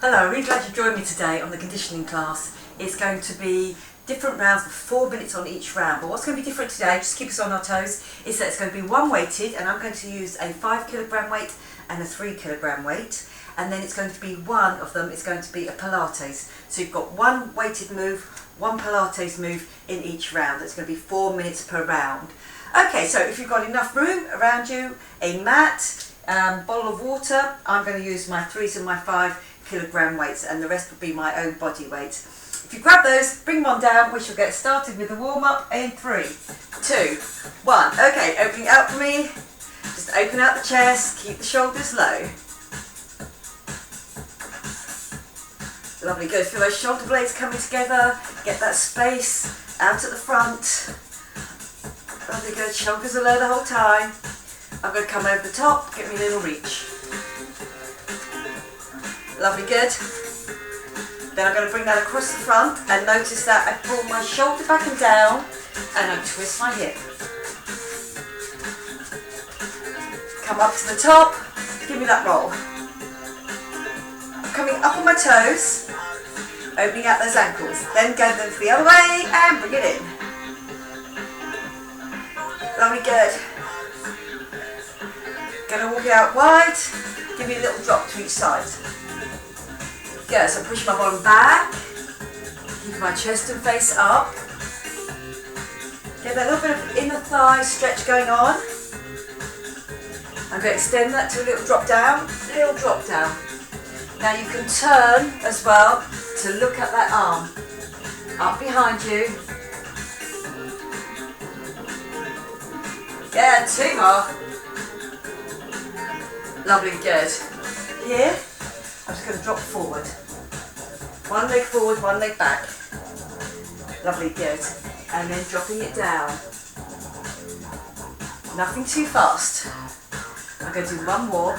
Hello, I'm really glad you joined me today on the conditioning class. It's going to be different rounds of 4 minutes on each round. But what's going to be different today, just keep us on our toes, is that it's going to be one weighted, and I'm going to use a 5 kilogram weight and a 3 kilogram weight. And then it's going to be one of them, it's going to be a Pilates. So you've got one weighted move, one Pilates move in each round. It's going to be 4 minutes per round. Okay, so if you've got enough room around you, a mat, bottle of water, I'm going to use my 3s and my 5 kilogram weights, and the rest will be my own body weight. If you grab those, bring them on down, we shall get started with the warm-up in 3, 2, 1. Okay, opening out for me. Just open out the chest, keep the shoulders low. Lovely, good. Feel those shoulder blades coming together. Get that space out at the front. Lovely, good. Shoulders are low the whole time. I'm going to come over the top, get me a little reach. Lovely, good. Then I'm going to bring that across the front, and notice that I pull my shoulder back and down, and I twist my hip. Come up to the top, give me that roll. I'm coming up on my toes, opening out those ankles. Then go the other way and bring it in. Lovely, good. Going to walk it out wide, give me a little drop to each side. Good, so push my bottom back, keep my chest and face up. Get that little bit of inner thigh stretch going on. I'm going to extend that to a little drop down, Now you can turn as well to look at that arm. Up behind you. Yeah, 2 more. Lovely, good. Here, I'm just going to drop forward. One leg forward, one leg back. Lovely, good. And then dropping it down. Nothing too fast. I'm going to do one more.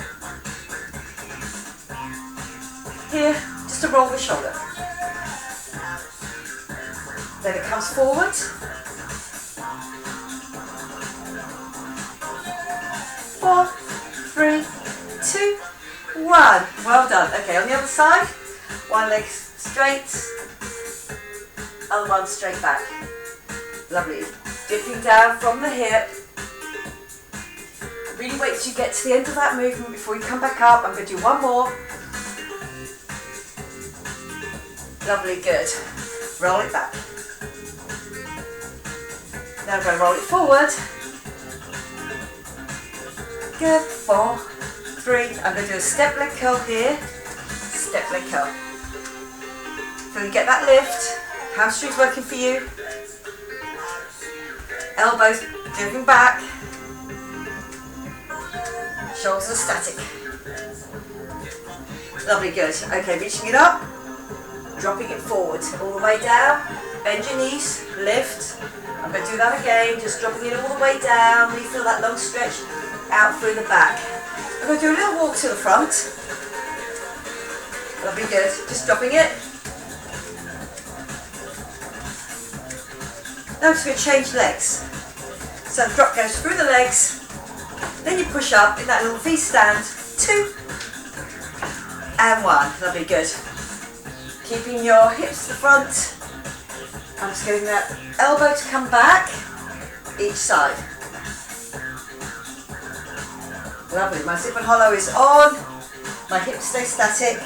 Here, just to roll the shoulder. Then it comes forward. 4, 3, 2, 1. Well done. Okay, on the other side, one leg straight, other one straight back. Lovely. Dipping down from the hip. Really wait till you get to the end of that movement before you come back up. I'm going to do one more. Lovely, good. Roll it back. Now I'm going to roll it forward. Good. 4, 3. I'm going to do a step leg curl here. Step leg curl. So you get that lift. Hamstrings working for you. Elbows moving back. Shoulders are static. Lovely, good. Okay, reaching it up. Dropping it forward. All the way down. Bend your knees. Lift. I'm going to do that again. Just dropping it all the way down. Really feel that long stretch out through the back. I'm going to do a little walk to the front. Lovely, good. Just dropping it. Now I'm just going to change legs. So the drop goes through the legs, then you push up in that little V stand, 2 and 1. Lovely, good. Keeping your hips to the front. I'm just getting that elbow to come back each side. Lovely, my zip and hollow is on, my hips stay static,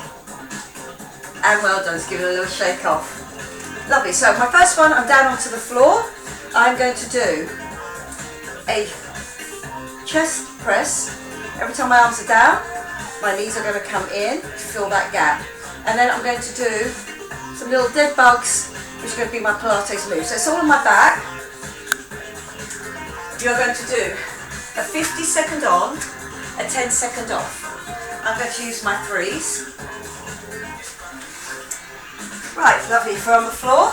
and well done, just give it a little shake off. Lovely, so my first one, I'm down onto the floor. I'm going to do a chest press. Every time my arms are down, my knees are going to come in to fill that gap. And then I'm going to do some little dead bugs, which are going to be my Pilates move. So it's all on my back. You're going to do a 50-second on, a 10-second off. I'm going to use my 3s. Right, lovely, from the floor.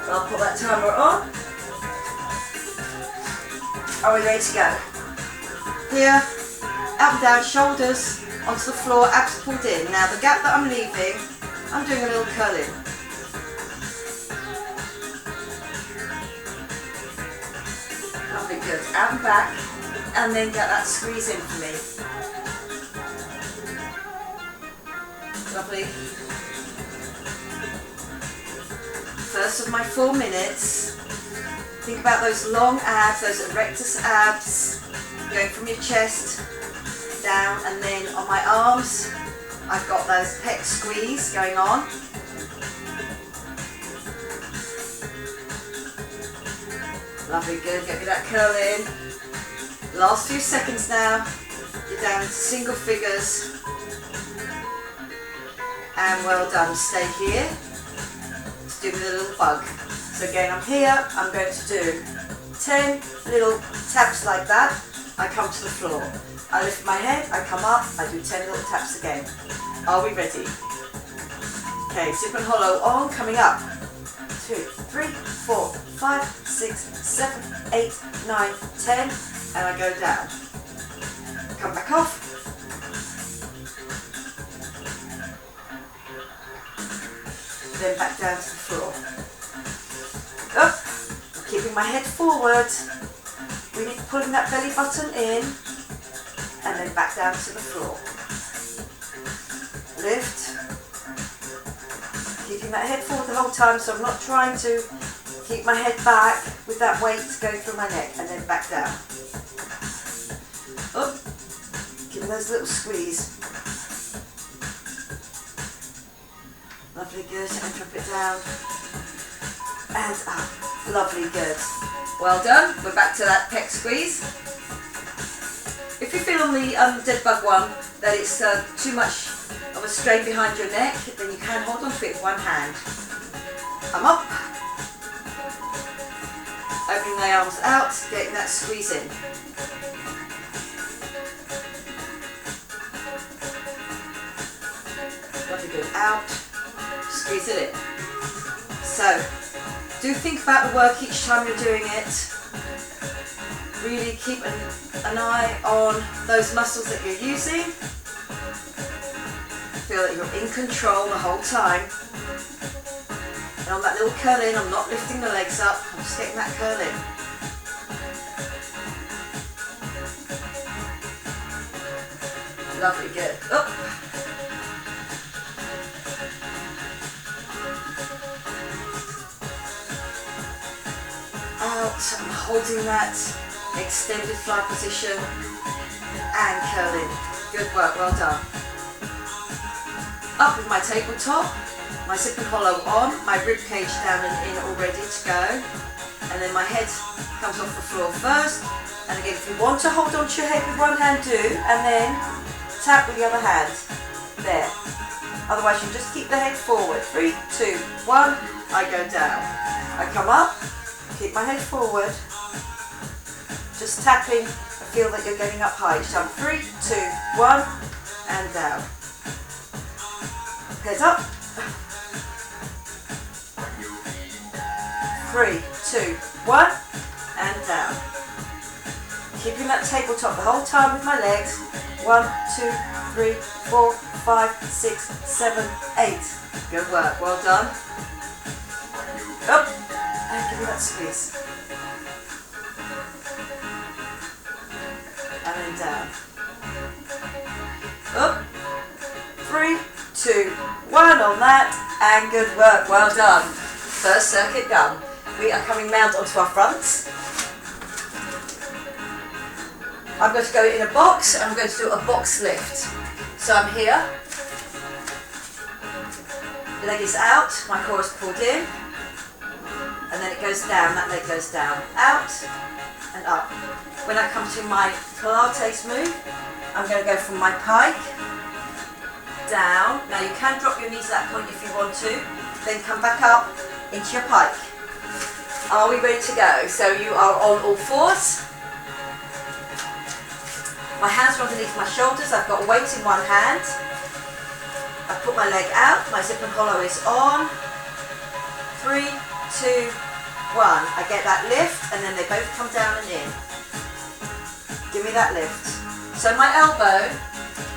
I'll put that timer on. Are we ready to go? Here, up and down, shoulders onto the floor, abs pulled in. Now the gap that I'm leaving, I'm doing a little curl in. Lovely, good. Out and back, and then get that squeeze in for me. Lovely. First of my 4 minutes. Think about those long abs, those erectus abs, going from your chest down, and then on my arms, I've got those pec squeeze going on. Lovely, good. Get me that curl in. Last few seconds now. You're down into single figures. And well done. Stay here. Just do me a little bug. So again, I'm here. I'm going to do 10 little taps like that. I come to the floor. I lift my head. I come up. I do 10 little taps again. Are we ready? Okay, super and hollow on. Coming up. 2, 3, 4, 5, 6, 7, 8, 9, 10. And I go down. Come back off. Then back down to the floor. Up. Keeping my head forward. Really pulling that belly button in. And then back down to the floor. Lift. Keeping that head forward the whole time, so I'm not trying to keep my head back with that weight going through my neck, and then back down. Up. Giving those little squeeze. Lovely, good. And drop it down. And up. Lovely, good. Well done. We're back to that pec squeeze. If you feel on the dead bug one that it's too much of a strain behind your neck, then you can hold on to it with one hand. I'm up. Opening my arms out, getting that squeeze in. Lovely, good. Out. Squeeze it in. So, do think about the work each time you're doing it. Really keep an eye on those muscles that you're using. Feel that you're in control the whole time. And on that little curl in, I'm not lifting the legs up, I'm just getting that curl in. Lovely, good. Up. Out, I'm holding that extended fly position and curl in. Good work, well done. Up with my tabletop, my zip and hollow on, my rib cage down and in all ready to go. And then my head comes off the floor first. And again, if you want to hold on to your head with one hand, do, and then tap with the other hand. There. Otherwise, you just keep the head forward. 3, 2, 1, I go down. I come up, keep my head forward. Just tapping, I feel that you're getting up high. So I'm 3, 2, 1, and down. Head up. 3, 2, 1, and down. Keeping that tabletop the whole time with my legs. 1, 2, 3, 4, 5, 6, 7, 8. Good work, well done. Up, and give me that squeeze. And then down. Up, 3, 2, 1 on that, and good work, well done. First circuit done. We are coming round onto our fronts. I'm going to go in a box, and I'm going to do a box lift. So I'm here, leg is out, my core is pulled in, and then it goes down, that leg goes down, out and up. When I come to my Pilates move, I'm going to go from my pike, down. Now you can drop your knees at that point if you want to, then come back up into your pike. Are we ready to go? So you are on all fours. My hands are underneath my shoulders, I've got a weight in one hand. I've put my leg out, my zip and hollow is on. 3, 2, 1. I get that lift, and then they both come down and in. Give me that lift. So my elbow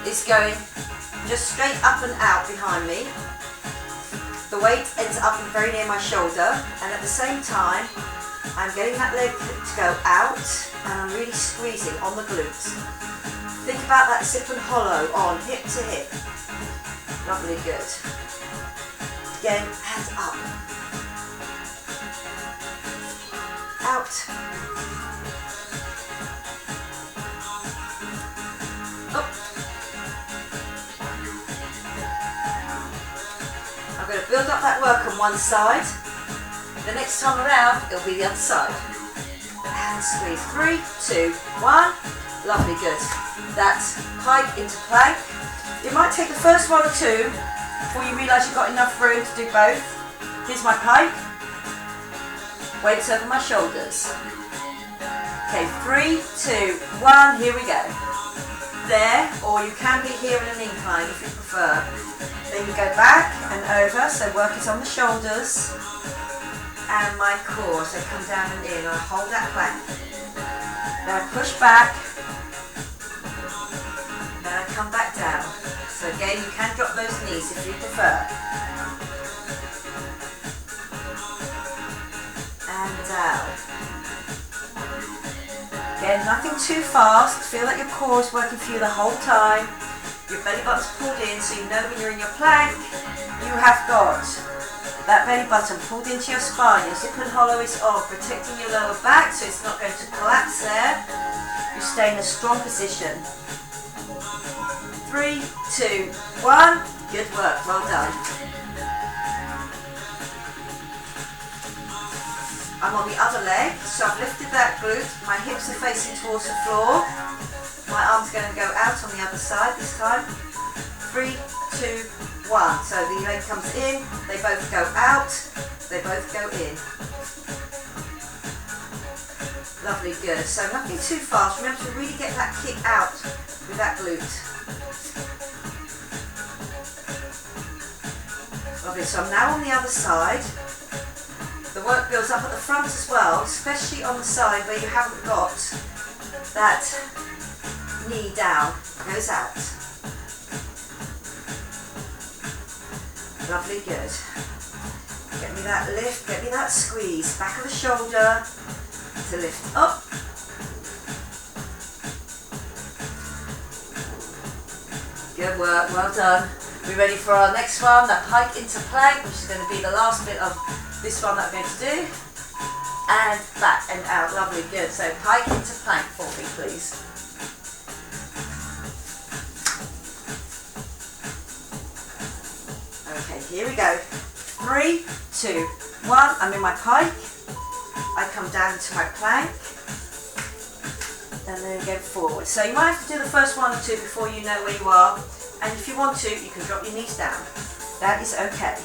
is going just straight up and out behind me. The weight ends up very near my shoulder, and at the same time, I'm getting that leg to go out, and I'm really squeezing on the glutes. Think about that zip and hollow on hip to hip. Lovely, good. Again, hands up. Out. Up. I'm going to build up that work on one side. The next time around, it'll be the other side. And squeeze. 3, 2, 1. Lovely, good. That's pike into plank. You might take the first one or two before you realise you've got enough room to do both. Here's my pike. Weights over my shoulders. Okay, 3, 2, 1. Here we go. There, or you can be here in an incline if you prefer. Then you go back and over, so work is on the shoulders and my core, so come down and in, I hold that plank. Then I push back, then I come back down. So again, you can drop those knees if you prefer. And down. Again, nothing too fast, feel like your core is working for you the whole time. Your belly button's pulled in, so you know when you're in your plank, you have got that belly button pulled into your spine. Your zip and hollow is on, protecting your lower back so it's not going to collapse there. You stay in a strong position. 3, 2, 1. Good work, well done. I'm on the other leg, so I've lifted that glute. My hips are facing towards the floor. My arm's going to go out on the other side this time. 3, 2, 1. So the leg comes in, they both go out, they both go in. Lovely, good. So nothing too fast. Remember to really get that kick out with that glute. Lovely, so I'm now on the other side. The work builds up at the front as well, especially on the side where you haven't got that knee down, goes out. Lovely, good. Get me that lift, get me that squeeze. Back of the shoulder to lift up. Good work, well done. We're ready for our next one, that pike into plank, which is going to be the last bit of this one that I'm going to do. And back and out, lovely, good. So pike into plank for me, please. Okay, here we go. 3, 2, 1. I'm in my pike. I come down to my plank. And then go forward. So you might have to do the first one or two before you know where you are. And if you want to, you can drop your knees down. That is okay.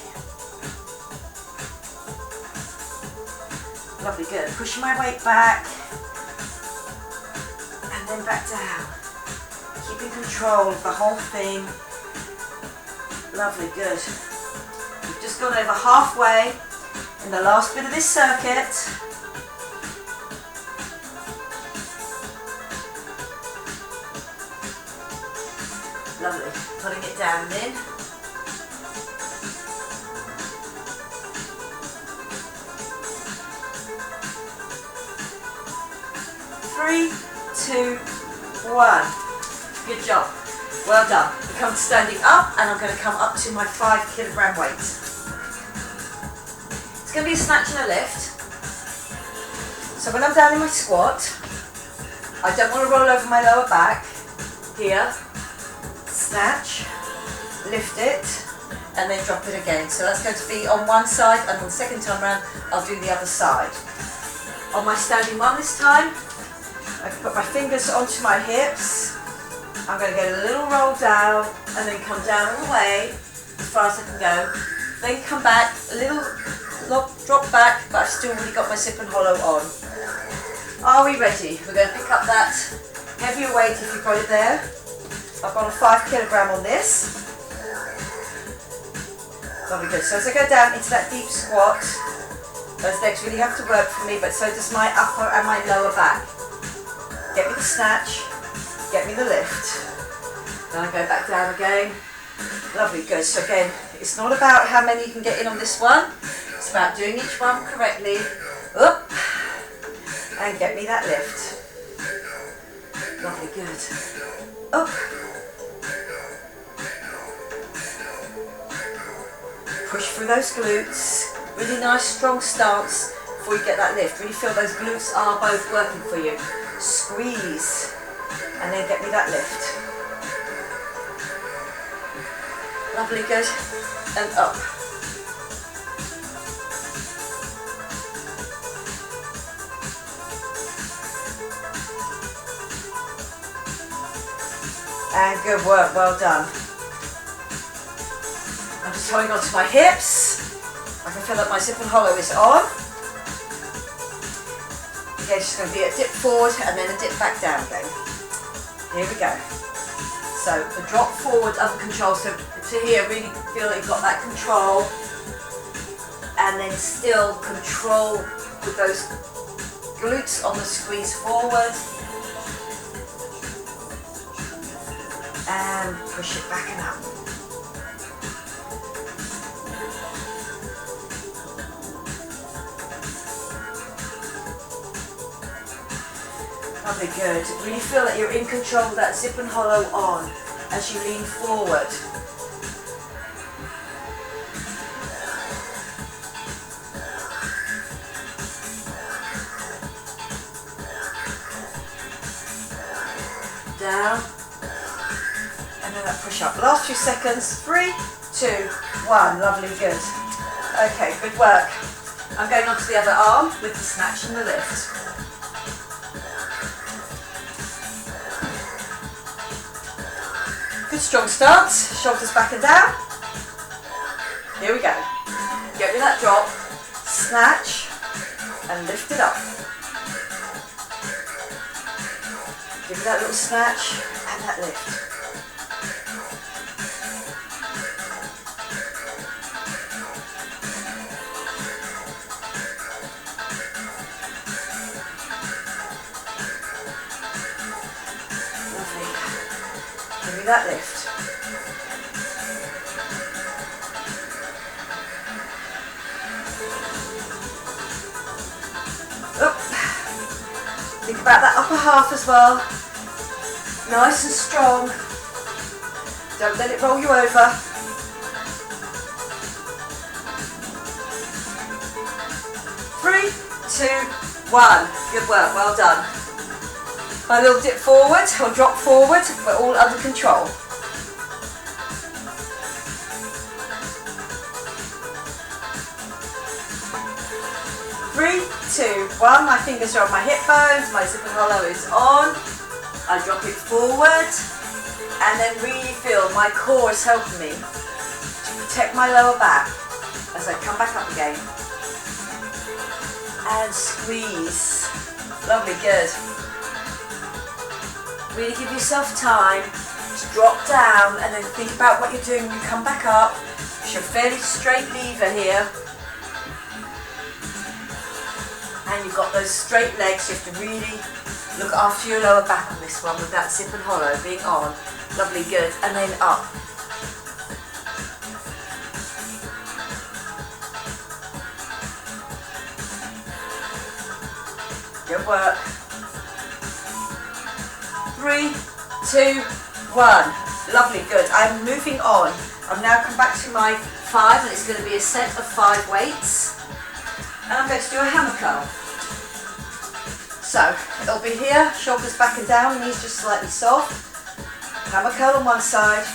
Lovely, good. Pushing my weight back. And then back down. Keeping control of the whole thing. Lovely, good. We've just gone over halfway in the last bit of this circuit. Lovely, putting it down and in. Three, 2, 1. Good job. Well done. You come standing up and I'm going to come up to my 5 kilogram weight. It's going to be a snatch and a lift. So when I'm down in my squat, I don't want to roll over my lower back. Here. Snatch, lift it, and then drop it again. So that's going to be on one side, and on the second time around, I'll do the other side. On my standing one this time, I can put my fingers onto my hips. I'm going to get a little roll down, and then come down all the way, as far as I can go. Then come back, a little drop back, but I've still really got my zip and hollow on. Are we ready? We're going to pick up that heavier weight if you've got it there. I've got a 5 kilogram on this. Lovely, good. So as I go down into that deep squat, those legs really have to work for me, but so does my upper and my lower back. Get me the snatch, get me the lift. Then I go back down again. Lovely, good. So again, it's not about how many you can get in on this one. It's about doing each one correctly. Up, and get me that lift. Lovely, good. Up. through those glutes. Really nice strong stance before you get that lift. Really feel those glutes are both working for you. Squeeze and then get me that lift. Lovely, good. And up. And good work, well done. I'm just holding on to my hips. I can feel that my zip and hollow is on. Again, it's just going to be a dip forward and then a dip back down again. Here we go. So the drop forward under control. So to here, really feel that you've got that control. And then still control with those glutes on the squeeze forward. And push it back and up. Lovely, good. Really feel that you're in control with that zip and hollow on as you lean forward. Down. And then that push up. Last few seconds. 3, 2, 1. Lovely, good. Okay, good work. I'm going on to the other arm with the snatch and the lift. Good strong stance. Shoulders back and down. Here we go. Get me that drop. Snatch and lift it up. Give me that little snatch and that lift. That lift. Up. Think about that upper half as well. Nice and strong. Don't let it roll you over. 3, 2, 1. Good work, well done. My little dip forward or drop forward, but all under control. Three, 2, 1. My fingers are on my hip bones, my zip and hollow is on. I drop it forward and then really feel my core is helping me to protect my lower back as I come back up again. And squeeze. Lovely, good. Really give yourself time to drop down and then think about what you're doing when you come back up. It's your fairly straight lever here. And you've got those straight legs. You have to really look after your lower back on this one with that zip and hollow being on. Lovely, good. And then up. Good work. 3, 2, 1. Lovely, good. I'm moving on. I've now come back to my 5 and it's going to be a set of 5 weights. And I'm going to do a hammer curl. So, it'll be here, shoulders back and down, knees just slightly soft. Hammer curl on one side,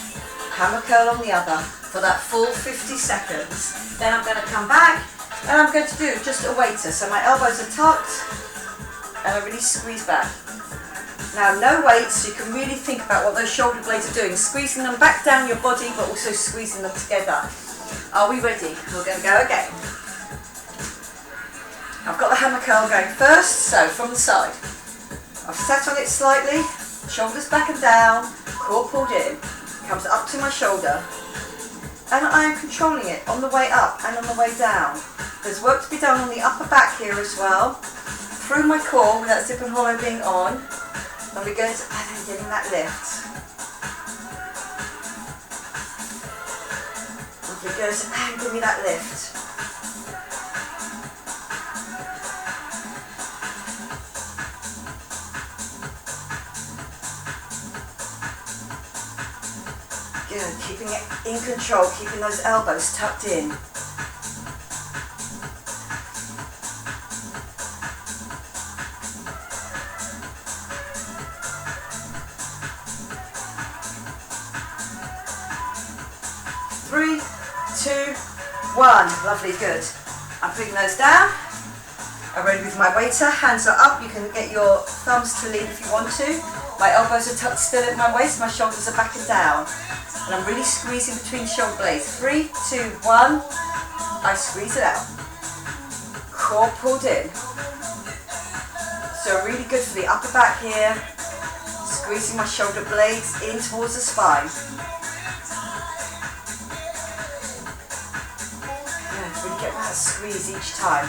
hammer curl on the other for that full 50 seconds. Then I'm going to come back and I'm going to do just a waiter. So my elbows are tucked and I really squeeze back. Now no weights, so you can really think about what those shoulder blades are doing. Squeezing them back down your body, but also squeezing them together. Are we ready? We're going to go again. I've got the hammer curl going first, so from the side. I've sat on it slightly, shoulders back and down, core pulled in, comes up to my shoulder. And I am controlling it on the way up and on the way down. There's work to be done on the upper back here as well. Through my core with that zip and hollow being on. Lovely, good, and then getting that lift. Lovely, good, and give me that lift. Good, keeping it in control, keeping those elbows tucked in. 2, 1. Lovely, good. I'm putting those down. I'm ready with my waiter. Hands are up. You can get your thumbs to lean if you want to. My elbows are tucked still at my waist. My shoulders are back and down. And I'm really squeezing between the shoulder blades. 3, 2, 1. I squeeze it out. Core pulled in. So really good for the upper back here. Squeezing my shoulder blades in towards the spine. Yeah, really get that squeeze each time.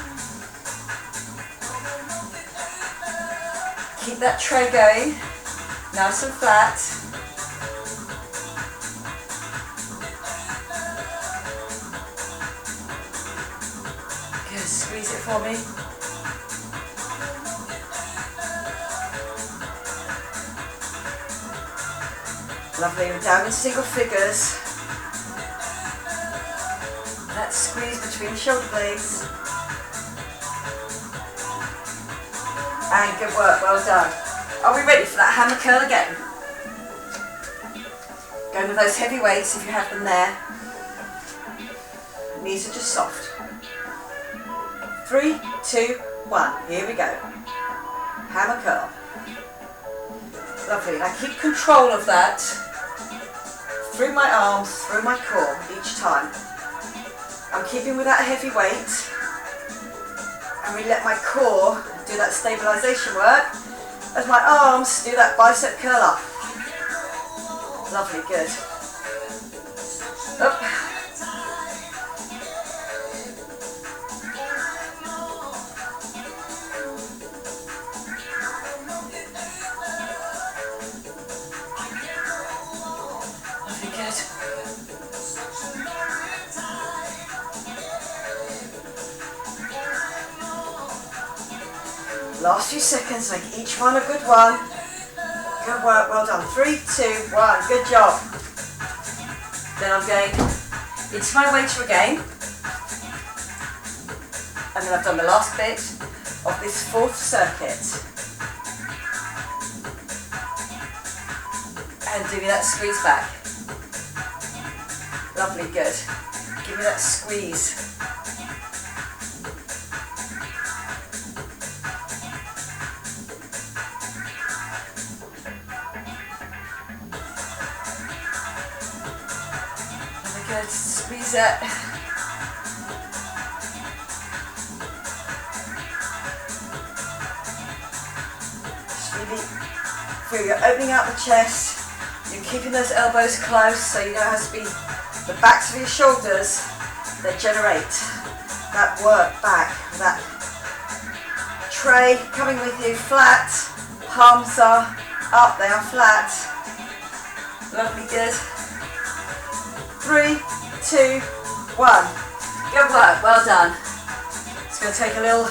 Keep that tray going. Nice and flat. Good, squeeze it for me. Lovely, we're down in single figures. That squeeze between the shoulder blades. And good work, well done. Are we ready for that hammer curl again? Going with those heavy weights if you have them there. Knees are just soft. 3, 2, 1. Here we go. Hammer curl. Lovely. Now keep control of that. Through my arms, through my core each time. I'm keeping with that heavy weight. And we let my core do that stabilisation work as my arms do that bicep curl up. Lovely, good. Up. Lovely, good. Last few seconds, make each one a good one. Good work, well done. 3, 2, 1, good job. Then I'm going into my waiter again. And then I've done the last bit of this 4th circuit. And do me that squeeze back. Lovely, good. Give me that squeeze. Good, squeeze it. Just really feel you're opening out the chest. You're keeping those elbows close so you know it has to be the backs of your shoulders that generate that work back. That tray coming with you flat. Palms are up, they are flat. Lovely, good. 3, 2, 1. Good work, well done. Just going to take a little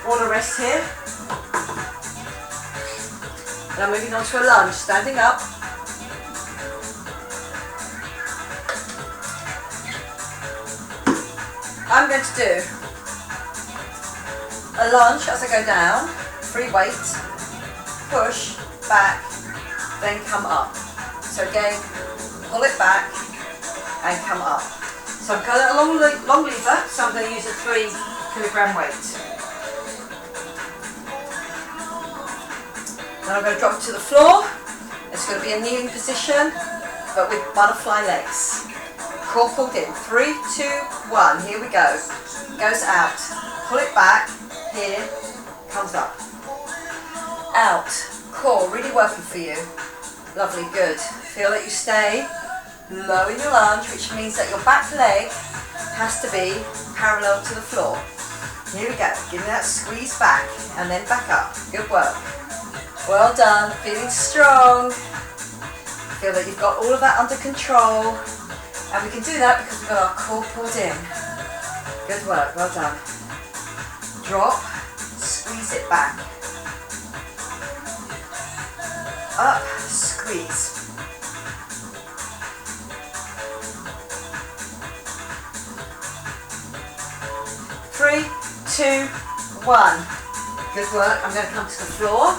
water rest here. Now moving on to a lunge, standing up. I'm going to do a lunge as I go down, free weight, push, back, then come up. So again, pull it back, and come up. So I've got a long lever, so I'm going to use a 3 kilogram weight. Then I'm going to drop it to the floor. It's going to be a kneeling position, but with butterfly legs. Core pulled in. 3, 2, 1. Here we go. Goes out. Pull it back. Here. Comes up. Out. Core really working for you. Lovely, good. Feel that you stay low in your lunge, which means that your back leg has to be parallel to the floor. Here we go. Give me that squeeze back and then back up. Good work. Well done. Feeling strong. Feel that you've got all of that under control. And we can do that because we've got our core pulled in. Good work. Well done. Drop. Squeeze it back. Up. Squeeze. 3, 2, 1. Good work. I'm going to come to the floor.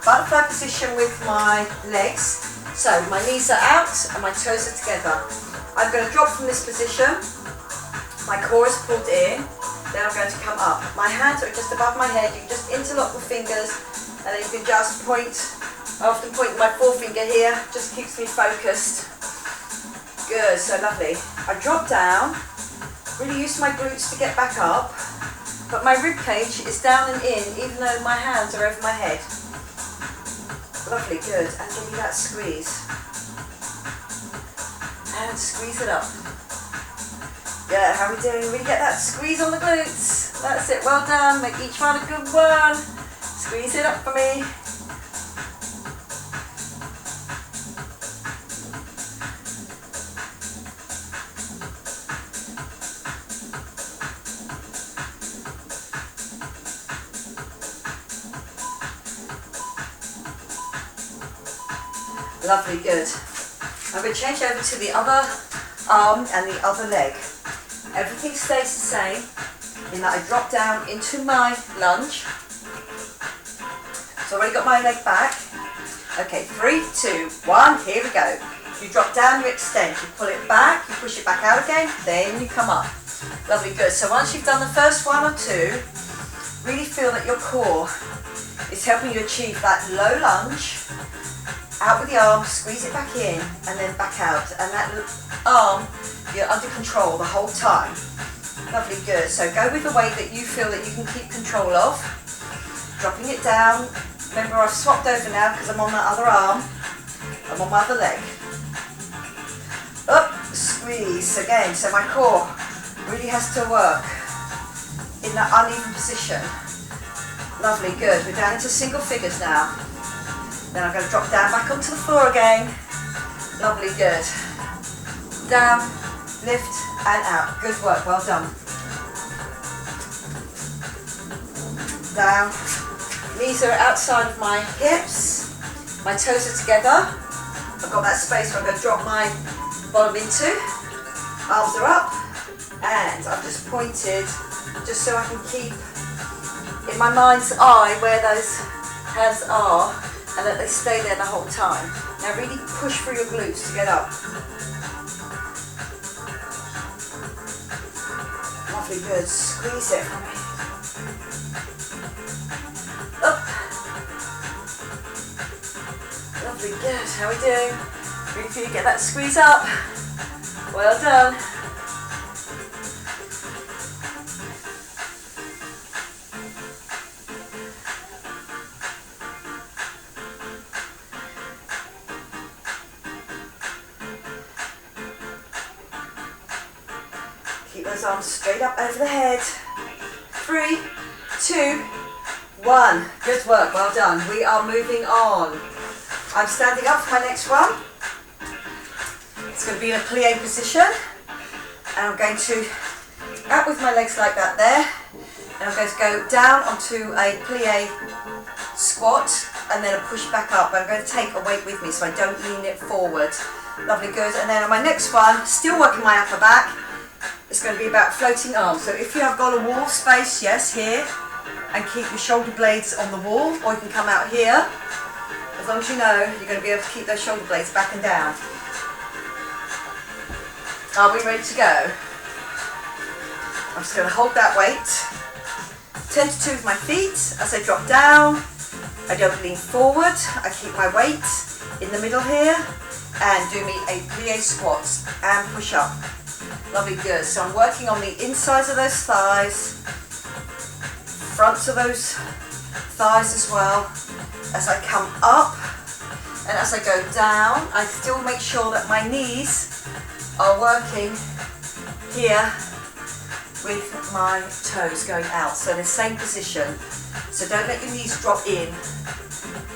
Butterfly position with my legs. So my knees are out and my toes are together. I'm going to drop from this position. My core is pulled in. Then I'm going to come up. My hands are just above my head. You can just interlock the fingers, and then you can just point. I often point my forefinger here. Just keeps me focused. Good, so lovely. I drop down. Really use my glutes to get back up. But my rib cage is down and in, even though my hands are over my head. Lovely, good. And give me that squeeze. And squeeze it up. Yeah, how are we doing? We get that squeeze on the glutes. That's it, well done. Make each one a good one. Squeeze it up for me. Lovely, good. I'm going to change over to the other arm and the other leg. Everything stays the same in that I drop down into my lunge. So I've already got my leg back. Okay, 3, 2, 1, here we go. You drop down, you extend, you pull it back, you push it back out again, then you come up. Lovely, good. So once you've done the first 1 or 2, really feel that your core is helping you achieve that low lunge. Out with the arm, squeeze it back in, and then back out. And that arm, you're under control the whole time. Lovely, good. So go with the weight that you feel that you can keep control of. Dropping it down. Remember, I've swapped over now because I'm on my other arm. I'm on my other leg. Up, squeeze again. So my core really has to work in that uneven position. Lovely, good. We're down into single figures now. Then I'm going to drop down back onto the floor again. Lovely, good. Down, lift and out. Good work, well done. Down. Knees are outside of my hips. My toes are together. I've got that space where I'm going to drop my bottom into. Arms are up. And I've just pointed just so I can keep in my mind's eye where those hands are. And that they stay there the whole time. Now really push through your glutes to get up. Lovely, good. Squeeze it for me. Up. Lovely, good. How are we doing? Really feel you get that squeeze up. Well done. Those arms straight up over the head. 3, 2, 1. Good work, well done. We are moving on. I'm standing up for my next one. It's going to be in a plie position. And I'm going to out with my legs like that there. And I'm going to go down onto a plie squat and then a push back up. I'm going to take a weight with me so I don't lean it forward. Lovely, good. And then on my next one, still working my upper back. It's going to be about floating arms. So if you have got a wall space, yes, here, and keep your shoulder blades on the wall, or you can come out here. As long as you know, you're going to be able to keep those shoulder blades back and down. Are we ready to go? I'm just going to hold that weight. 10 to 2 with my feet. As I drop down, I don't lean forward. I keep my weight in the middle here, and do me a plie squat and push up. Lovely, good. So I'm working on the insides of those thighs, fronts of those thighs as well. As I come up and as I go down, I still make sure that my knees are working here with my toes going out. So in the same position. So don't let your knees drop in.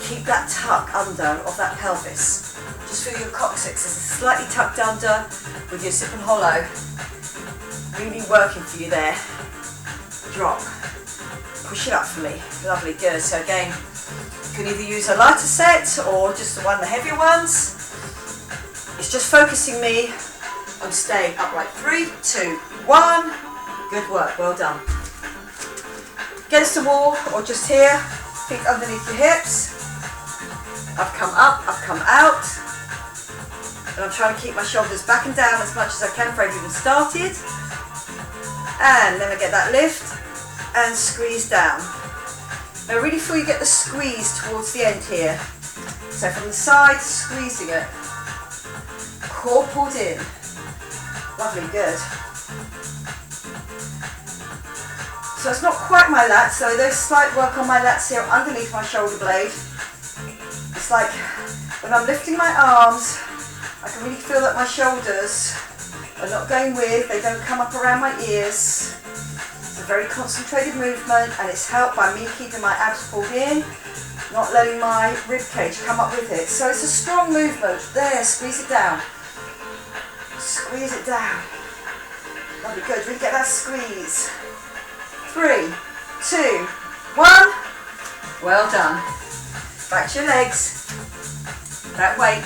Keep that tuck under of that pelvis. Just feel your coccyx is slightly tucked under with your sip and hollow. Really working for you there. Drop. Push it up for me. Lovely, good. So again, you can either use a lighter set or just the heavier ones. It's just focusing me on staying upright. 3, 2, 1. Good work, well done. Against the wall or just here, feet underneath your hips. I've come up, I've come out. And I'm trying to keep my shoulders back and down as much as I can before I've even started. And then I get that lift and squeeze down. Now really feel you get the squeeze towards the end here. So from the side, squeezing it. Core pulled in. Lovely, good. So it's not quite my lats, so there's slight work on my lats here underneath my shoulder blade. It's like when I'm lifting my arms, I can really feel that my shoulders are not going with, they don't come up around my ears. It's a very concentrated movement and it's helped by me keeping my abs pulled in, not letting my rib cage come up with it. So it's a strong movement. There, squeeze it down. Squeeze it down. Lovely, good. Really get that squeeze. 3, 2, 1. Well done. Back to your legs. That weight,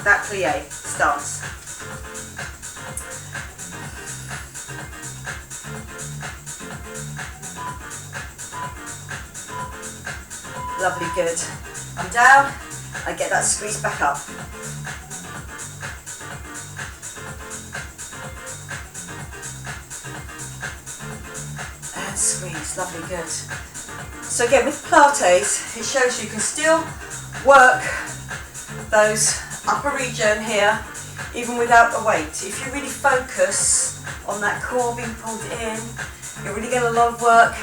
that plie stance. Lovely, good. I'm down. I get that squeeze back up. Squeeze, lovely, good. So again, with Pilates, it shows you can still work those upper region here, even without the weight. If you really focus on that core being pulled in, you'll really get a lot of work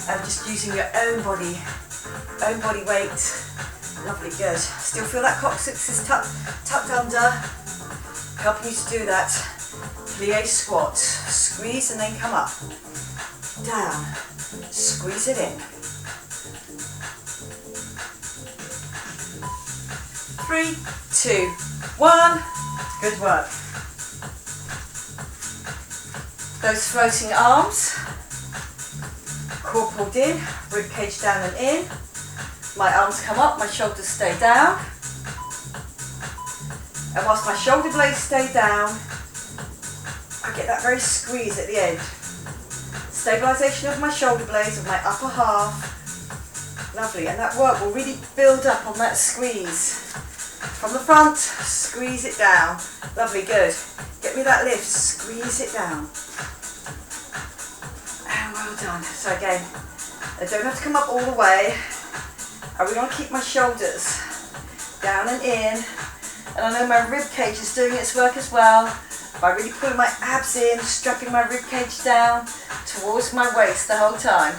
and just using your own body weight. Lovely, good. Still feel that coccyx is tucked under, helping you to do that plie squat. Squeeze and then come up. Down, squeeze it in. 3, 2, 1. Good work. Those floating arms, core pulled in, rib cage down and in. My arms come up, my shoulders stay down. And whilst my shoulder blades stay down, I get that very squeeze at the end. Stabilisation of my shoulder blades, of my upper half. Lovely, and that work will really build up on that squeeze. From the front, squeeze it down. Lovely, good. Get me that lift, squeeze it down. And well done. So again, I don't have to come up all the way. I really want to keep my shoulders down and in. And I know my rib cage is doing its work as well. By really pulling my abs in, strapping my rib cage down towards my waist the whole time.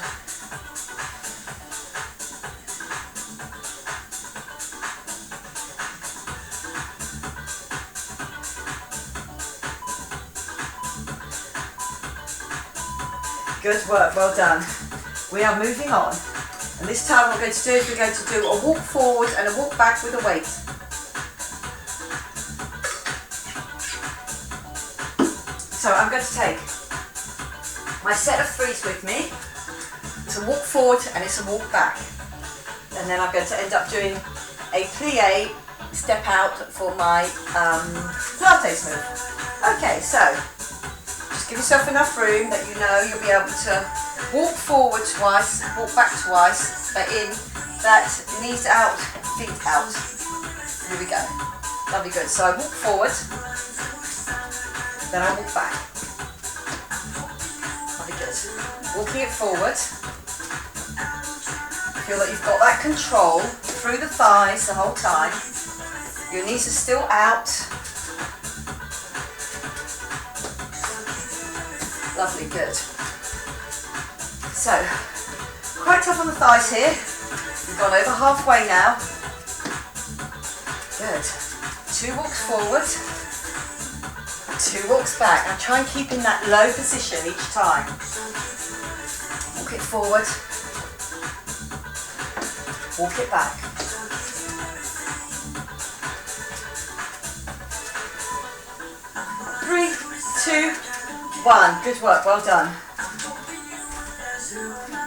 Good work, well done. We are moving on. And this time what we're going to do is we're going to do a walk forward and a walk back with a weight. So I'm going to take my set of 3s with me. It's a walk forward and it's a walk back. And then I'm going to end up doing a plie step out for my Pilates move. Okay, so just give yourself enough room that you know you'll be able to walk forward twice, walk back twice, but in that knees out, feet out. Here we go. Lovely, good. So I walk forward. Then I walk back. Lovely, good. Walking it forward. Feel that you've got that control through the thighs the whole time. Your knees are still out. Lovely, good. So, quite tough on the thighs here. We've gone over halfway now. Good. 2 walks forward. 2 walks back. Now try and keep in that low position each time. Walk it forward. Walk it back. Three, 2, 1. Good work, well done.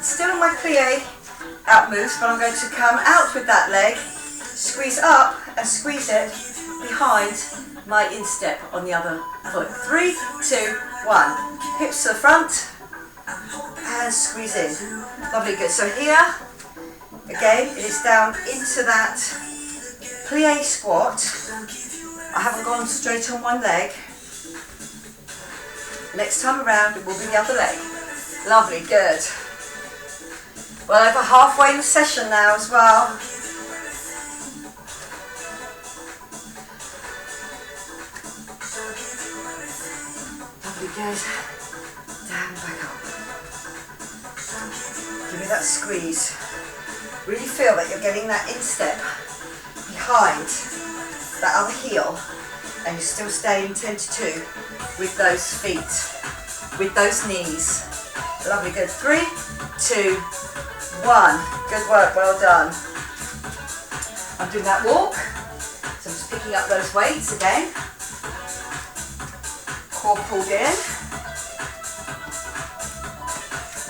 Still in my plie out moves, but I'm going to come out with that leg, squeeze up and squeeze it behind my instep on the other foot. 3, 2, 1. Hips to the front and squeeze in. Lovely, good. So here, again, it is down into that plie squat. I haven't gone straight on one leg. Next time around it will be the other leg. Lovely, good. Well, over halfway in the session now as well. Lovely, good. Down and back up. Give me that squeeze. Really feel that you're getting that instep behind that other heel, and you're still staying 10 to 2 with those feet, with those knees. Lovely, good. 3, 2, 1. Good work, well done. I'm doing that walk, so I'm just picking up those weights again. Core pulled in.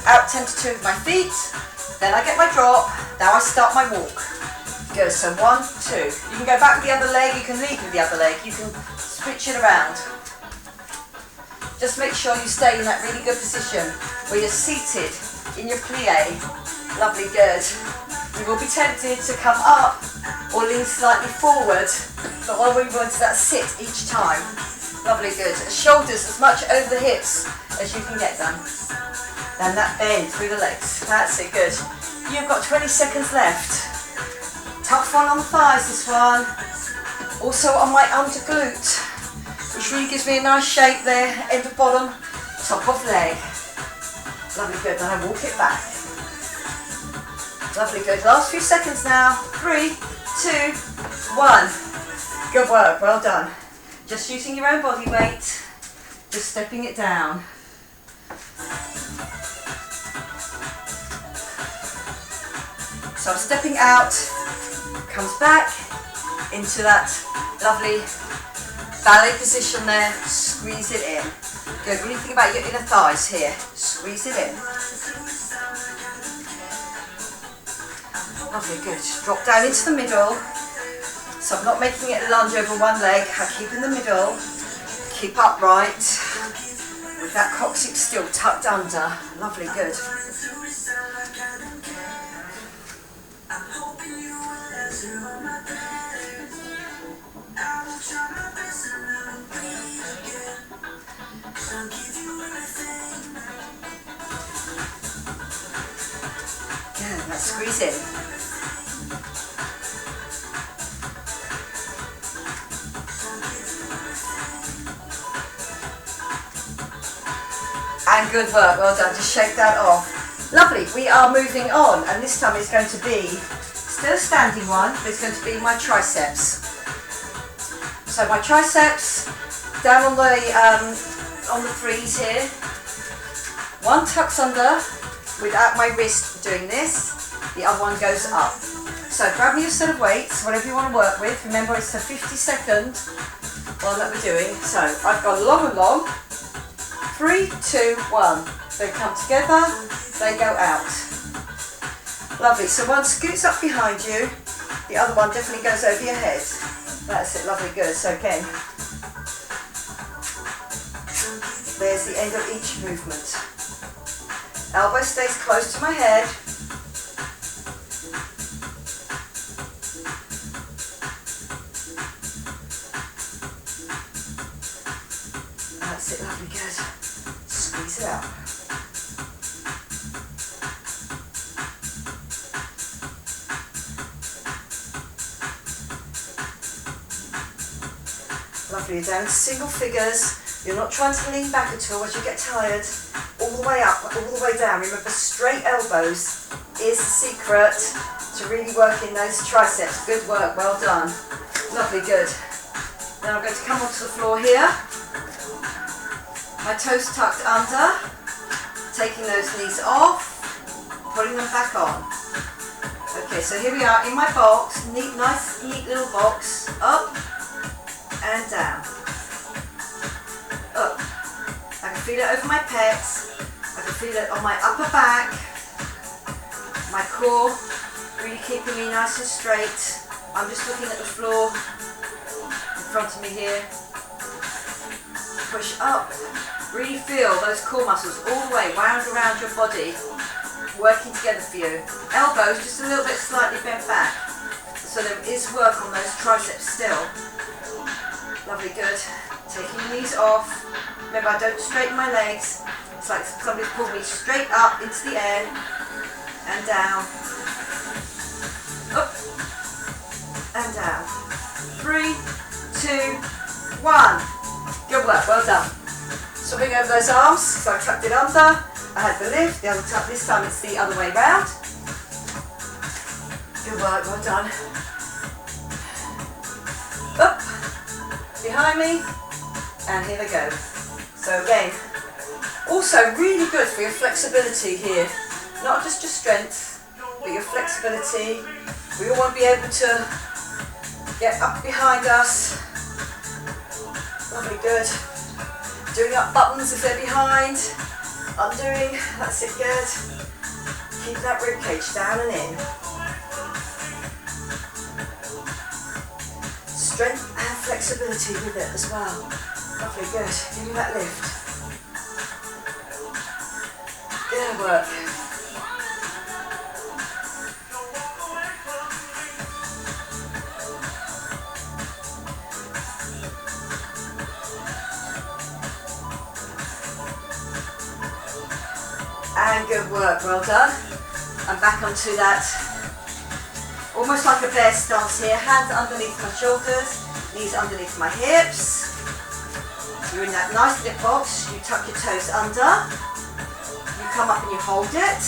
Out 10 to 2 with my feet. Then I get my drop. Now I start my walk. Good, so 1, 2. You can go back with the other leg, you can lead with the other leg, you can switch it around. Just make sure you stay in that really good position where you're seated in your plie. Lovely, good. You will be tempted to come up or lean slightly forward, but I'll move on to that sit each time. Lovely, good. Shoulders as much over the hips as you can get them. And that bend through the legs. That's it, good. You've got 20 seconds left. Tough one on the thighs, this one. Also on my under glute, which really gives me a nice shape there, end of bottom, top of leg. Lovely, good. Then I walk it back. Lovely, good. Last few seconds now. 3, 2, 1. Good work, well done. Just using your own body weight, just stepping it down. So I'm stepping out, comes back into that lovely ballet position there, squeeze it in. Good, really think about your inner thighs here, squeeze it in. Lovely, good. Drop down into the middle. So I'm not making it a lunge over one leg, I keep in the middle, keep upright, with that coccyx still tucked under. Lovely, good. Good, now squeeze in. And good work, well done, just shake that off. Lovely, we are moving on, and this time it's going to be still a standing one, but it's going to be my triceps. So my triceps down on the threes here. One tucks under without my wrist doing this. The other one goes up. So grab me your set of weights, whatever you want to work with. Remember, it's a 50-second one that we're doing. So I've got long and long. 3, 2, 1. They come together, they go out. Lovely, so one scoots up behind you, the other one definitely goes over your head. That's it, lovely, good. So again, there's the end of each movement. Elbow stays close to my head. That's it, lovely, good. Squeeze it out. Lovely, down in single figures. You're not trying to lean back at all as you get tired. All the way up, all the way down. Remember, straight elbows is the secret to really working those triceps. Good work, well done. Lovely, good. Now I'm going to come onto the floor here. My toes tucked under. Taking those knees off. Putting them back on. Okay, so here we are in my box. Neat, nice, neat little box. Up and down. Up. I can feel it over my pecs. I can feel it on my upper back. My core really keeping me nice and straight. I'm just looking at the floor in front of me here. Push up. Really feel those core muscles all the way wound around your body, working together for you. Elbows just a little bit slightly bent back. So there is work on those triceps still. Lovely, good. Taking your knees off. Remember, I don't straighten my legs. It's like somebody's pulled me straight up into the air and down. Up and down. 3, 2, 1. Good work, well done. Swapping over those arms, so I tucked it under. I had the lift, the other tuck. This time it's the other way round. Good work, well done. Up, behind me, and here we go. So again, also really good for your flexibility here. Not just your strength, but your flexibility. We all want to be able to get up behind us. Lovely, good. Doing up buttons if they're behind. Undoing, that's it, good. Keep that rib cage down and in. Strength and flexibility with it as well. Lovely, good. Give me that lift. Good work. And good work, well done. I'm back onto that, almost like a bear stance here. Hands underneath my shoulders, knees underneath my hips. You're in that nice dip box. You tuck your toes under. You come up and you hold it.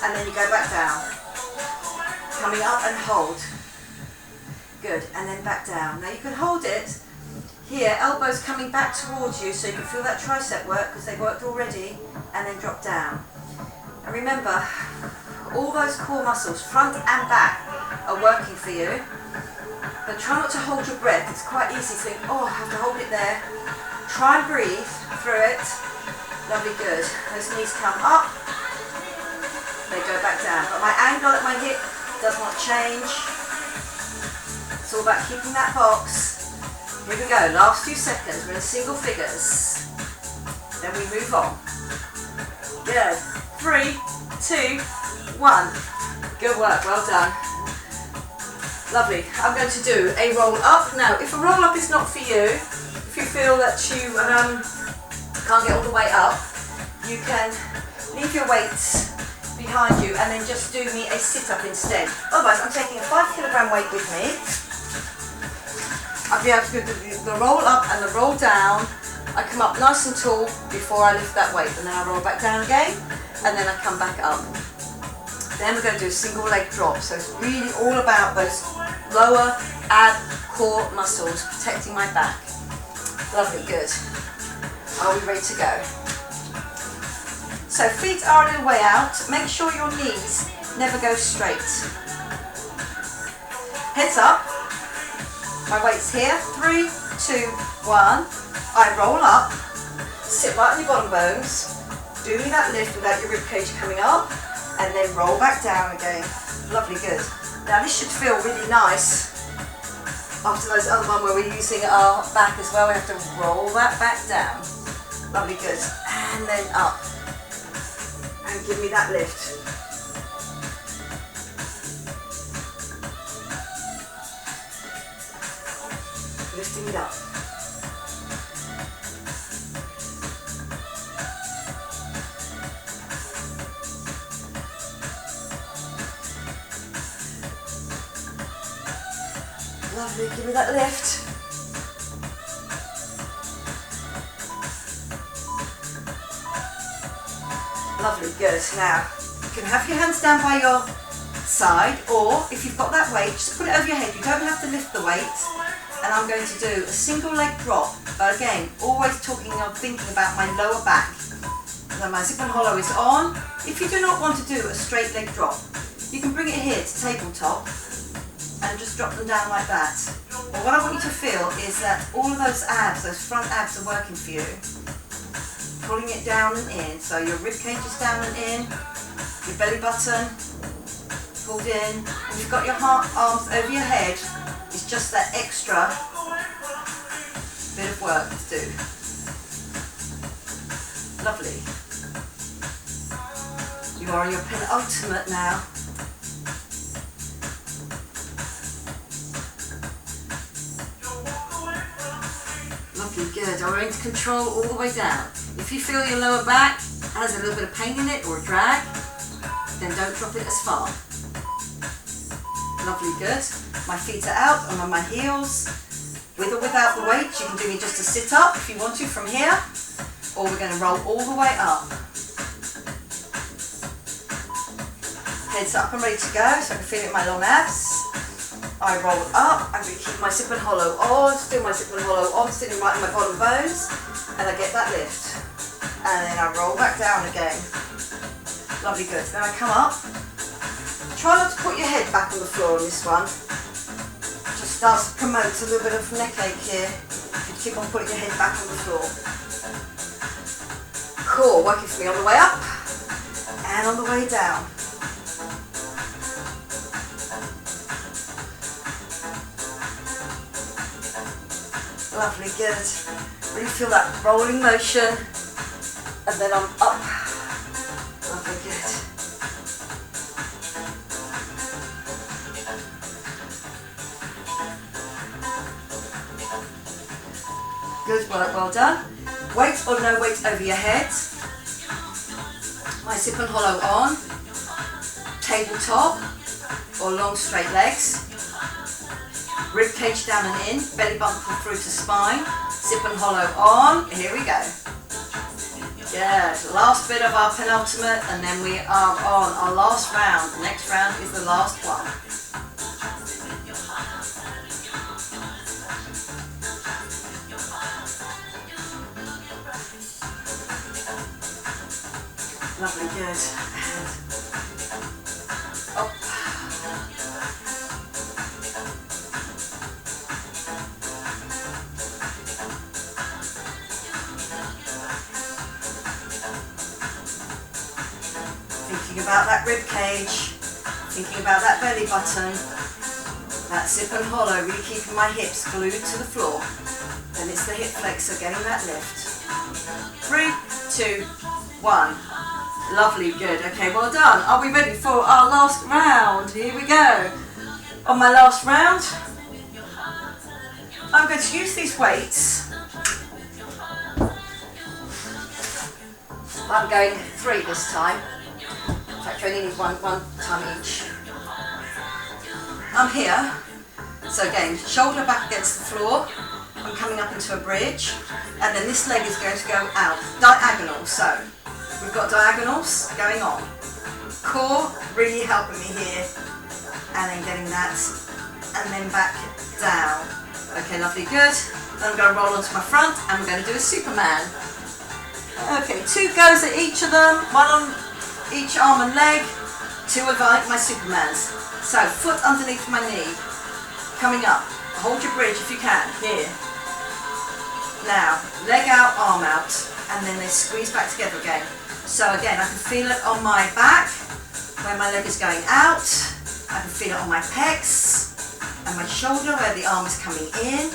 And then you go back down. Coming up and hold. Good, and then back down. Now you can hold it here, elbows coming back towards you so you can feel that tricep work because they worked already, and then drop down. And remember, all those core muscles, front and back, are working for you. But try not to hold your breath. It's quite easy to think, oh, I have to hold it there. Try and breathe through it. Lovely, good. Those knees come up. They go back down. But my angle at my hip does not change. It's all about keeping that box. Here we go, last few seconds. We're in single figures. Then we move on. Good. 3, 2, 1. Good work, well done. Lovely. I'm going to do a roll up. Now, if a roll up is not for you, if you feel that you can't get all the way up, you can leave your weights behind you and then just do me a sit up instead. Otherwise, I'm taking a 5 kilogram weight with me. I'll be able to do the roll up and the roll down. I come up nice and tall before I lift that weight, and then I roll back down again, and then I come back up. Then we're going to do a single leg drop. So it's really all about those lower ab core muscles, protecting my back. Lovely, good. Are we ready to go? So feet are a little way out. Make sure your knees never go straight. Heads up. My weight's here. 3, 2, 1. I roll up. Sit right on your bottom bones. Do that lift without your rib cage coming up. And then roll back down again. Lovely, good. Now this should feel really nice. After those other one where we're using our back as well, we have to roll that back down. Lovely, good. And then up. And give me that lift. Lifting it up. Lovely, give me that lift. Lovely, good. Now, you can have your hands down by your side, or if you've got that weight, just put it over your head. You don't have to lift the weight. And I'm going to do a single leg drop, but again, always thinking about my lower back. So my zip and hollow is on. If you do not want to do a straight leg drop, you can bring it here to tabletop and just drop them down like that. But what I want you to feel is that all of those abs, those front abs are working for you. Pulling it down and in, so your rib cage is down and in, your belly button pulled in, and you've got your arms over your head. It's just that extra bit of work to do. Lovely. You are on your penultimate now. Lovely, good. I'm going to control all the way down. If you feel your lower back has a little bit of pain in it or a drag, then don't drop it as far. Lovely, good. My feet are out, I'm on my heels. With or without the weight, you can do it just a sit up if you want to from here, or we're going to roll all the way up. Heads up and ready to go, so I can feel it in my long abs. I roll up, I'm going to keep my sip and hollow on, still my sip and hollow on, sitting right in my bottom bones, and I get that lift. And then I roll back down again. Lovely, good. Then I come up. Try not to put your head back on the floor on this one. Just starts to promote a little bit of neck ache here. If you keep on putting your head back on the floor. Core working for me on the way up and on the way down. Lovely, good. Really feel that rolling motion, and then I'm up. Lovely, good. Good work, well done. Weight or no weight over your head. My sip and hollow on. Tabletop or long straight legs. Rib cage down and in, belly button through to spine, sip and hollow on, here we go. Good, last bit of our penultimate, and then we are on our last round. The next round is the last one. Lovely, good. And up. Thinking about that rib cage, thinking about that belly button, that sip and hollow, really keeping my hips glued to the floor. Then it's the hip flexor getting that lift. 3, 2, 1. Lovely, good. Okay, well done. Are we ready for our last round? Here we go. On my last round, I'm going to use these weights. I'm going 3 this time. In fact, I only need one time each. I'm here. So again, shoulder back against the floor. I'm coming up into a bridge. And then this leg is going to go out, diagonal. So we've got diagonals going on. Core really helping me here. And then getting that. And then back down. Okay, lovely, good. Then I'm going to roll onto my front and we're going to do a Superman. Okay, 2 goes at each of them. 1 on each arm and leg. 2 of my Supermans. So foot underneath my knee. Coming up. Hold your bridge if you can. Here. Now, leg out, arm out. And then they squeeze back together again. So again, I can feel it on my back, where my leg is going out. I can feel it on my pecs and my shoulder, where the arm is coming in.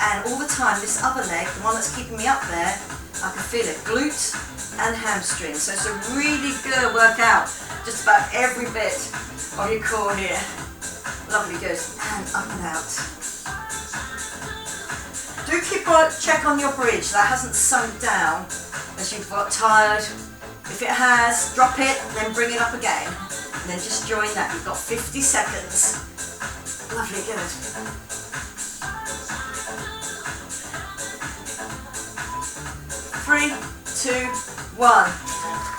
And all the time, this other leg, the one that's keeping me up there, I can feel it, glute and hamstring. So it's a really good workout, just about every bit of your core here. Lovely, good. And up and out. Do keep a check on your bridge that hasn't sunk down as you've got tired. If it has, drop it, then bring it up again. And then just join that. You've got 50 seconds. Lovely, good. Three, 2, 1.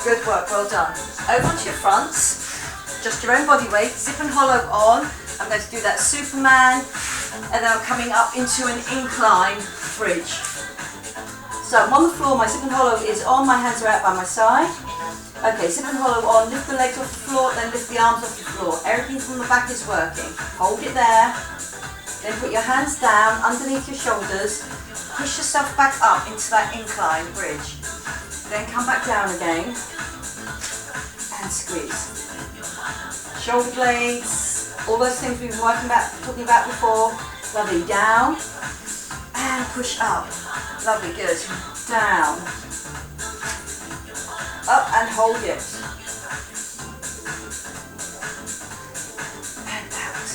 Good work, well done. Over onto your fronts. Just your own body weight. Zip and hollow on. I'm going to do that Superman. And then I'm coming up into an incline bridge. So I'm on the floor, my zip and hollow is on, my hands are out by my side. Okay, zip and hollow on, lift the legs off the floor, then lift the arms off the floor. Everything from the back is working. Hold it there. Then put your hands down underneath your shoulders. Push yourself back up into that incline bridge. Then come back down again. And squeeze. Shoulder blades, all those things we've been talking about before. Lovely, down. And push up. Lovely, good. Down. Up and hold it. And out.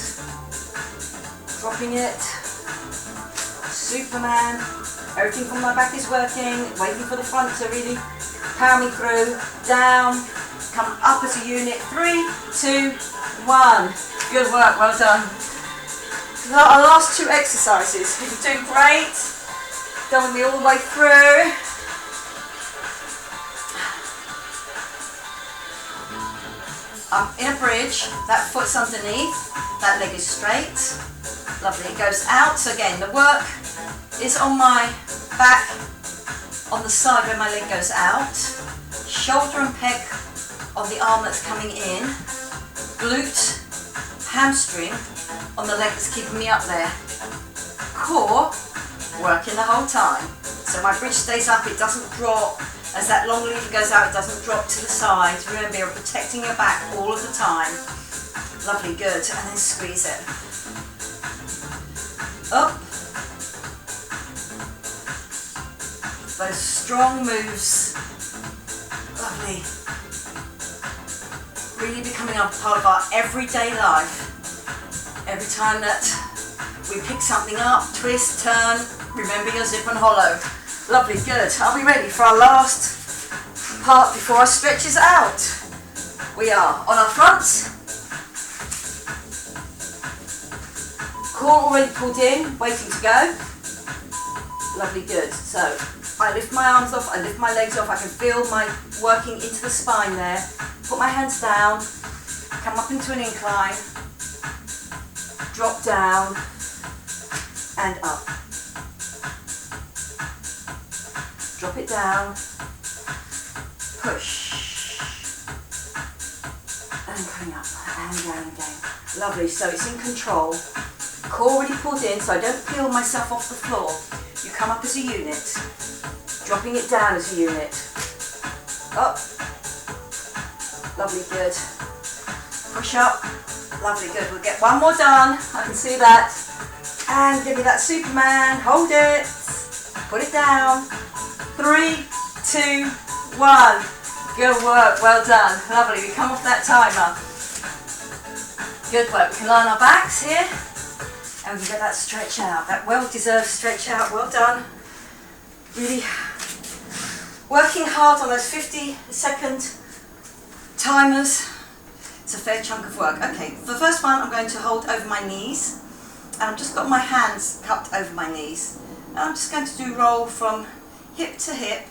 Dropping it. Superman. Everything from my back is working, waiting for the front to really power me through. Down, come up as a unit. 3, 2, 1. Good work, well done. Our last 2 exercises. You're doing great. Done with me all the way through. I'm in a bridge, that foot's underneath, that leg is straight. Lovely, it goes out. So again, the work is on my back, on the side where my leg goes out. Shoulder and pec on the arm that's coming in. Glute, hamstring on the leg that's keeping me up there. Core, working the whole time. So my bridge stays up, it doesn't drop. As that long lever goes out, it doesn't drop to the side. Remember, you're protecting your back all of the time. Lovely, good. And then squeeze it. Up. Those strong moves. Lovely. Really becoming a part of our everyday life. Every time that we pick something up, twist, turn, remember your zip and hollow. Lovely, good. Are we ready for our last part before our stretch is out? We are on our fronts. Core already pulled in, waiting to go. Lovely, good. So I lift my arms off, I lift my legs off, I can feel my working into the spine there. Put my hands down, come up into an incline, drop down and up. Drop it down, push, and coming up, and down again. Lovely, so it's in control. Core already pulled in, so I don't peel myself off the floor. You come up as a unit, dropping it down as a unit. Up, lovely, good. Push up, lovely, good. We'll get one more done, I can see that. And give me that Superman, hold it, put it down. 3, 2, 1. Good work, well done. Lovely, we come off that timer. Good work, we can lie on our backs here and we can get that stretch out, that well-deserved stretch out, well done. Really working hard on those 50-second timers. It's a fair chunk of work. Okay, for the first one I'm going to hold over my knees and I've just got my hands cupped over my knees. And I'm just going to do roll from hip to hip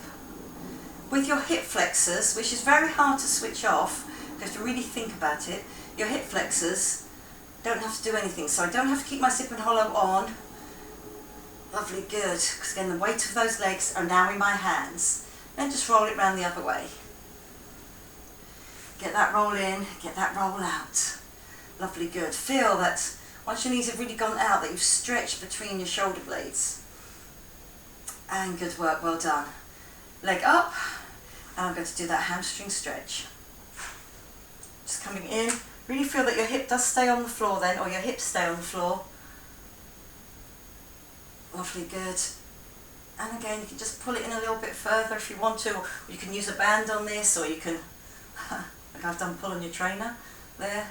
with your hip flexors, which is very hard to switch off. You have to really think about it. Your hip flexors don't have to do anything, so I don't have to keep my zip and hollow on. Lovely, good, because again the weight of those legs are now in my hands. Then just roll it round the other way. Get that roll in, get that roll out. Lovely, good. Feel that once your knees have really gone out, that you've stretched between your shoulder blades. And good work, well done. Leg up, and I'm going to do that hamstring stretch. Just coming in, really feel that your hip does stay on the floor then, or your hips stay on the floor. Lovely, good. And again, you can just pull it in a little bit further if you want to, or you can use a band on this, or you can, like I've done, pull on your trainer there.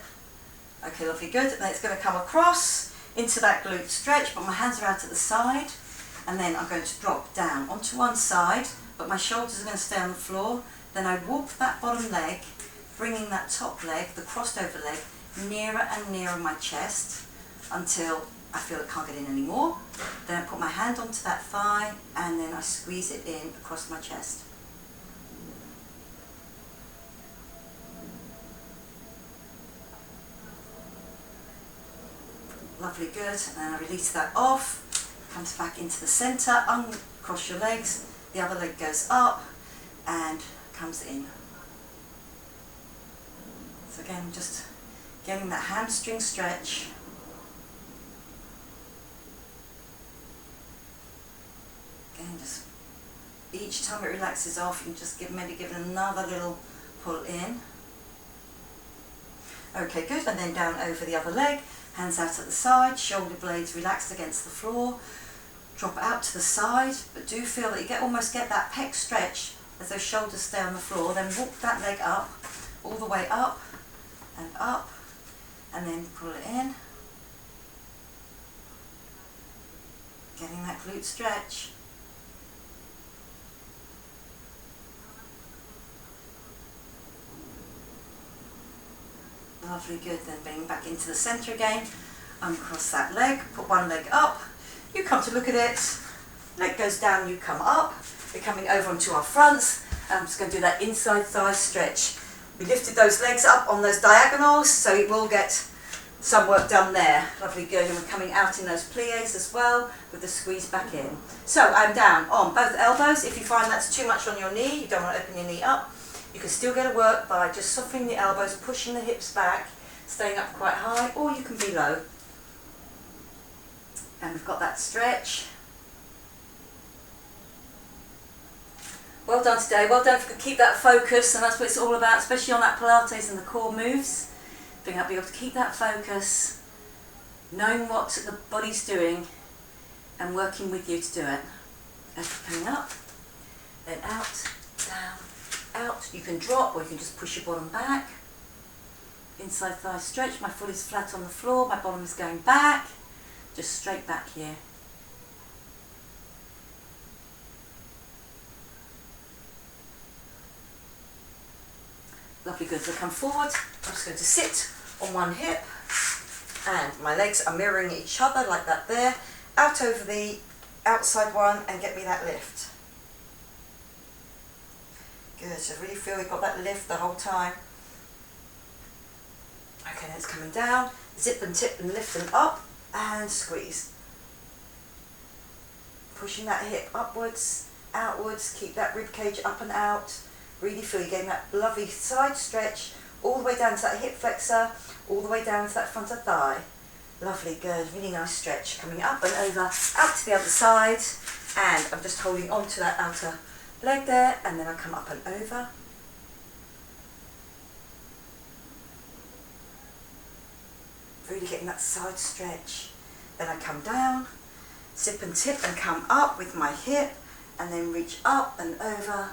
Okay, lovely, good. And then it's going to come across into that glute stretch, but my hands are out at the side. And then I'm going to drop down onto one side, but my shoulders are going to stay on the floor. Then I walk that bottom leg, bringing that top leg, the crossed over leg, nearer and nearer my chest until I feel it can't get in anymore. Then I put my hand onto that thigh and then I squeeze it in across my chest. Lovely, good. And then I release that off. Comes back into the centre, uncross your legs, the other leg goes up and comes in. So again, just getting that hamstring stretch. Again, just each time it relaxes off, you can just maybe give it another little pull in. Okay, good, and then down over the other leg, hands out at the side, shoulder blades relaxed against the floor. Drop out to the side, but do feel that you almost get that pec stretch as those shoulders stay on the floor. Then walk that leg up, all the way up, and then pull it in. Getting that glute stretch. Lovely, good. Then bring back into the centre again. Uncross that leg, put one leg up. You come to look at it. Leg goes down, you come up. We're coming over onto our fronts. I'm just going to do that inside thigh stretch. We lifted those legs up on those diagonals, so it will get some work done there. Lovely, good. And we're coming out in those plies as well with the squeeze back in. So I'm down on both elbows. If you find that's too much on your knee, you don't want to open your knee up, you can still get a work by just softening the elbows, pushing the hips back, staying up quite high, or you can be low. And we've got that stretch. Well done today, well done if you could keep that focus, and that's what it's all about, especially on that Pilates and the core moves. Being able to keep that focus, knowing what the body's doing, and working with you to do it. As you're coming up, then out, down, out. You can drop or you can just push your bottom back. Inside thigh stretch, my foot is flat on the floor, my bottom is going back, just straight back here. Lovely, good. So come forward. I'm just going to sit on one hip and my legs are mirroring each other like that there. Out over the outside one and get me that lift. Good. So really feel we've got that lift the whole time. Okay, then it's coming down. Zip and tip and lift and up and squeeze. Pushing that hip upwards, outwards. Keep that rib cage up and out. Really feel you're getting that lovely side stretch all the way down to that hip flexor, all the way down to that front of thigh. Lovely, good, really nice stretch. Coming up and over, out to the other side, and I'm just holding on to that outer leg there, and then I come up and over. Really getting that side stretch. Then I come down, zip and tip and come up with my hip, and then reach up and over.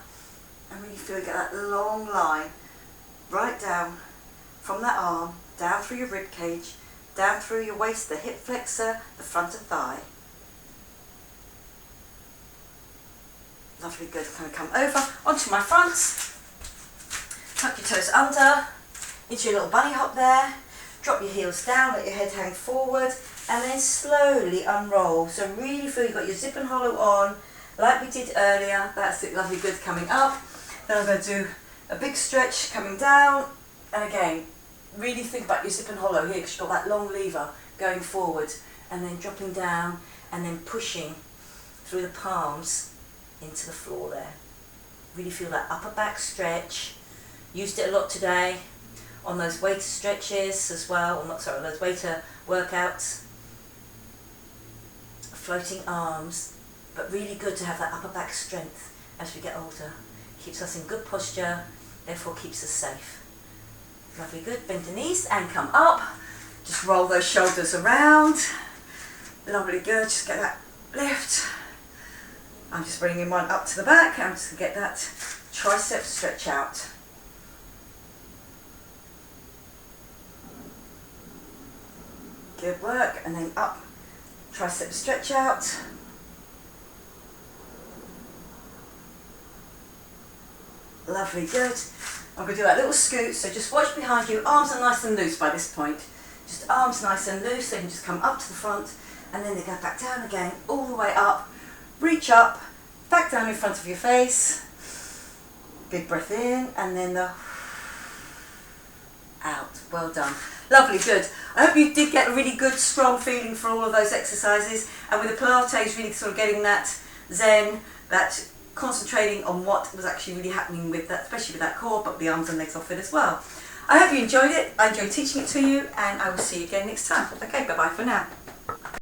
And really feel you get that long line right down from that arm, down through your rib cage, down through your waist, the hip flexor, the front of thigh. Lovely, good. Kind of come over onto my fronts. Tuck your toes under, into your little bunny hop there. Drop your heels down, let your head hang forward, and then slowly unroll. So really feel you've got your zip and hollow on, like we did earlier. That's it, lovely, good. Coming up. Then I'm going to do a big stretch coming down, and again, really think about your zip and hollow here because you've got that long lever going forward, and then dropping down and then pushing through the palms into the floor there. Really feel that upper back stretch. Used it a lot today on those waiter stretches as well, or not, sorry, those waiter workouts. Floating arms, but really good to have that upper back strength as we get older. Keeps us in good posture, therefore keeps us safe. Lovely, good. Bend the knees and come up. Just roll those shoulders around. Lovely, good. Just get that lift. I'm just bringing one up to the back. I'm just going to get that tricep stretch out. Good work. And then up, tricep stretch out. Lovely, good. I'm going to do that little scoot, so just watch behind you. Arms are nice and loose by this point. Just arms nice and loose, they can just come up to the front, and then they go back down again, all the way up. Reach up, back down in front of your face. Big breath in, and then the out. Well done. Lovely, good. I hope you did get a really good, strong feeling for all of those exercises, and with the Pilates, really sort of getting that zen, that concentrating on what was actually really happening with that, especially with that core, but the arms and legs off it as well. I hope you enjoyed it. I enjoyed teaching it to you, and I will see you again next time. Okay, bye-bye for now.